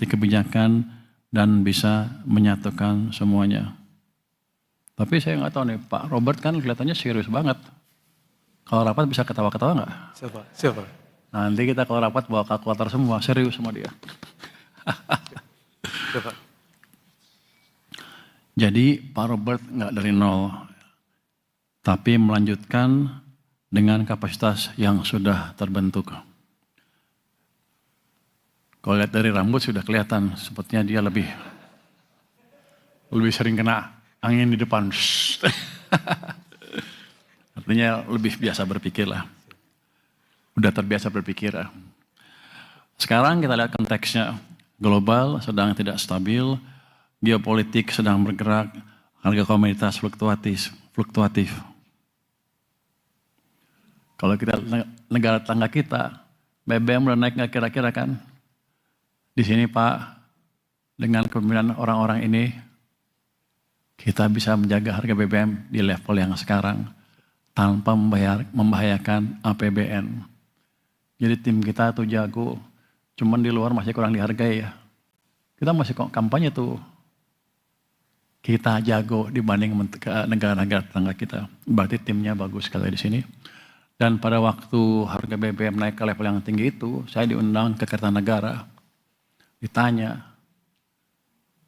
kebijakan dan bisa menyatukan semuanya. Tapi saya nggak tahu nih, Pak Robert kan kelihatannya serius banget. Kalau rapat bisa ketawa-ketawa nggak? Siapa? Nanti kita kalau rapat bawa kalkulator semua, serius sama dia. Siapa? Jadi Pak Robert nggak dari nol, tapi melanjutkan dengan kapasitas yang sudah terbentuk. Kalau lihat dari rambut sudah kelihatan, sepertinya dia lebih sering kena angin di depan. Artinya lebih biasa berpikir lah. Udah terbiasa berpikir lah. Sekarang kita lihat konteksnya. Global sedang tidak stabil, geopolitik sedang bergerak, harga komoditas fluktuatif. Kalau kita negara tetangga kita, BBM udah naik nggak kira-kira kan? Di sini Pak, dengan kepemimpinan orang-orang ini, kita bisa menjaga harga BBM di level yang sekarang tanpa membahayakan APBN. Jadi tim kita tuh jago, cuman di luar masih kurang dihargai ya. Kita masih kampanye tuh. Kita jago dibanding negara-negara tetangga kita. Berarti timnya bagus sekali di sini. Dan pada waktu harga BBM naik ke level yang tinggi itu, saya diundang ke Kertanegara. Ditanya,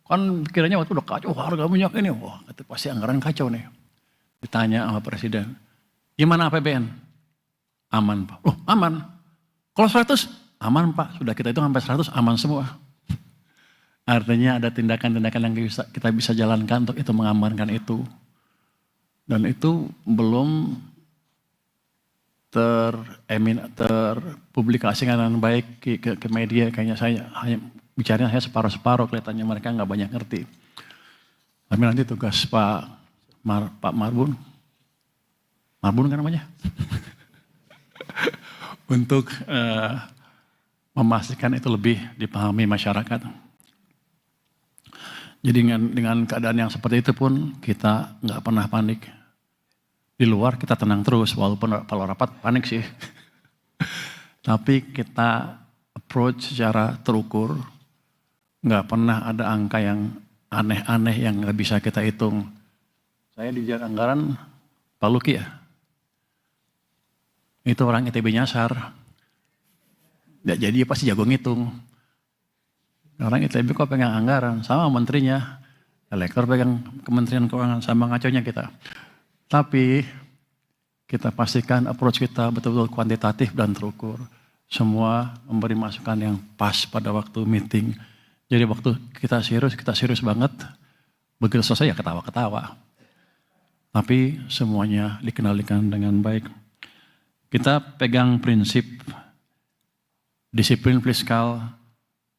kan kiranya waktu udah kacau harga minyak ini, wah itu pasti anggaran kacau nih. Ditanya sama Presiden, gimana APBN? Aman Pak. Oh aman. Kalau 100? Aman Pak. Sudah kita itu sampai 100 aman semua. Artinya ada tindakan-tindakan yang kita bisa jalankan untuk itu mengamankan itu. Dan itu belum terpublikasikan dengan baik ke media. Kayaknya saya hanya bicaranya saya separuh-separuh, kelihatannya mereka nggak banyak ngerti. Tapi nanti tugas Pak Marbun kan namanya, untuk memastikan itu lebih dipahami masyarakat. Jadi dengan keadaan yang seperti itu pun kita nggak pernah panik. Di luar kita tenang terus, walaupun kalau rapat panik sih. Tapi kita approach secara terukur, nggak pernah ada angka yang aneh-aneh yang nggak bisa kita hitung. Saya di Jalan Anggaran, Pak Luki ya, itu orang ITB nyasar. Nggak jadi pasti jago ngitung. Orang ITB kok pegang anggaran, sama menterinya. Elektor pegang Kementerian Keuangan, sama ngaconya kita. Tapi kita pastikan approach kita betul-betul kuantitatif dan terukur. Semua memberi masukan yang pas pada waktu meeting. Jadi waktu kita serius banget. Begitu selesai ya ketawa-ketawa. Tapi semuanya dikendalikan dengan baik. Kita pegang prinsip disiplin fiskal,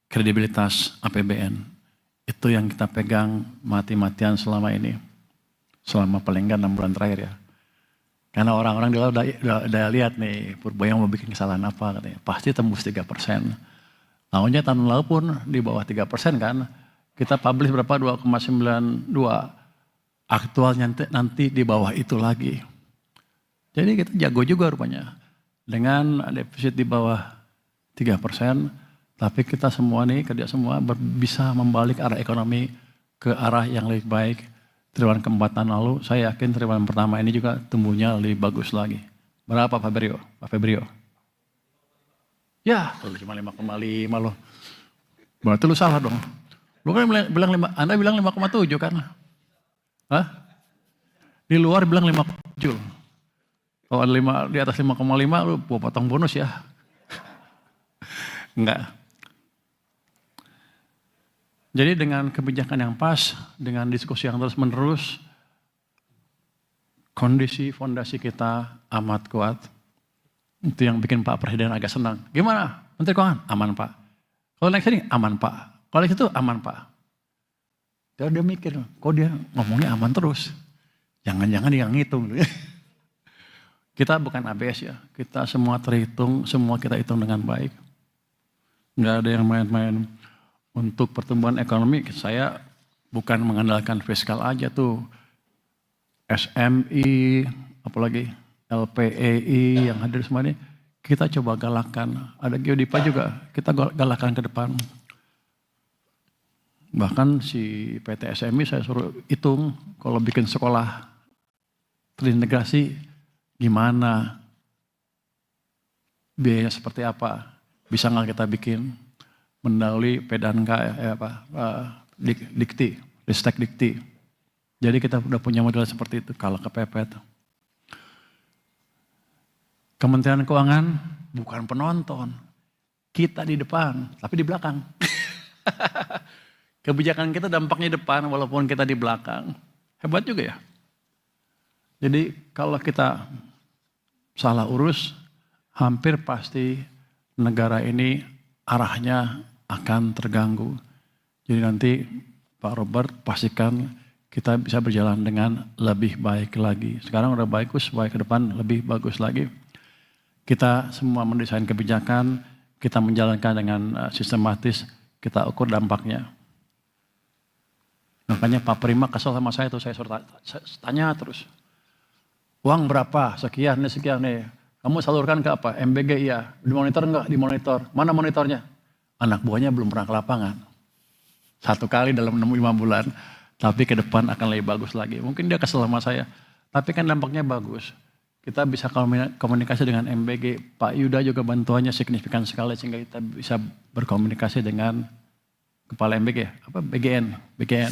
kredibilitas APBN. Itu yang kita pegang mati-matian selama ini. Selama paling enggak 6 bulan terakhir ya. Karena orang-orang udah lihat nih, Purboyo mau bikin kesalahan apa katanya. Pasti tembus 3%. Tahunnya tahun lalu pun di bawah 3% kan. Kita publish berapa? 2,92. Aktualnya nanti di bawah itu lagi. Jadi kita jago juga rupanya. Dengan defisit di bawah 3%, tapi kita semua nih, kerja semua bisa membalik arah ekonomi ke arah yang lebih baik. Triwulan keempat tahun lalu, saya yakin triwulan pertama ini juga tumbuhnya lebih bagus lagi. Berapa Pak Febrio? Ya, cuma 5,5 loh. Berarti lu salah dong. Lu kan bilang Anda bilang 5,7 kan? Hah? Di luar bilang 5,7. Kalau ada di atas 5,5 lu potong bonus ya. Enggak. Jadi dengan kebijakan yang pas, dengan diskusi yang terus menerus, kondisi fondasi kita amat kuat. Itu yang bikin Pak Presiden agak senang. Gimana? Menteri Keuangan? Aman Pak. Kalau naik sini? Aman Pak. Kalau itu aman Pak. Dia mikir, kok dia ngomongnya aman terus? Jangan-jangan dia ngitung. Kita bukan ABS ya. Kita semua terhitung, semua kita hitung dengan baik. Nggak ada yang main-main. Untuk pertumbuhan ekonomi, saya bukan mengandalkan fiskal aja tuh. SMI, apalagi LPEI yang hadir semua ini, kita coba galakkan. Ada Geodipa juga, kita galakkan ke depan. Bahkan si PT SMI saya suruh hitung kalau bikin sekolah terintegrasi gimana, biayanya seperti apa, bisa nggak kita bikin mendahului Pedanka Dikti, Ristek Dikti. Jadi kita udah punya model seperti itu kalau kepepet. Kementerian Keuangan bukan penonton, kita di depan, tapi di belakang. Kebijakan kita dampaknya di depan walaupun kita di belakang. Hebat juga ya. Jadi kalau kita salah urus, hampir pasti negara ini arahnya akan terganggu. Jadi nanti Pak Robert pastikan kita bisa berjalan dengan lebih baik lagi. Sekarang udah bagus, baik ke depan lebih bagus lagi. Kita semua mendesain kebijakan, kita menjalankan dengan sistematis, kita ukur dampaknya. Makanya Pak Prima kesel sama saya tuh, saya suruh tanya terus. Uang berapa? Sekian nih. Kamu salurkan ke apa? MBG iya. Dimonitor enggak? Dimonitor. Mana monitornya? Anak buahnya belum pernah ke lapangan. 1 kali dalam 5 bulan. Tapi ke depan akan lebih bagus lagi. Mungkin dia kesel sama saya. Tapi kan dampaknya bagus. Kita bisa komunikasi dengan MBG. Pak Yuda juga bantuannya signifikan sekali sehingga kita bisa berkomunikasi dengan Kepala MBG, BGN.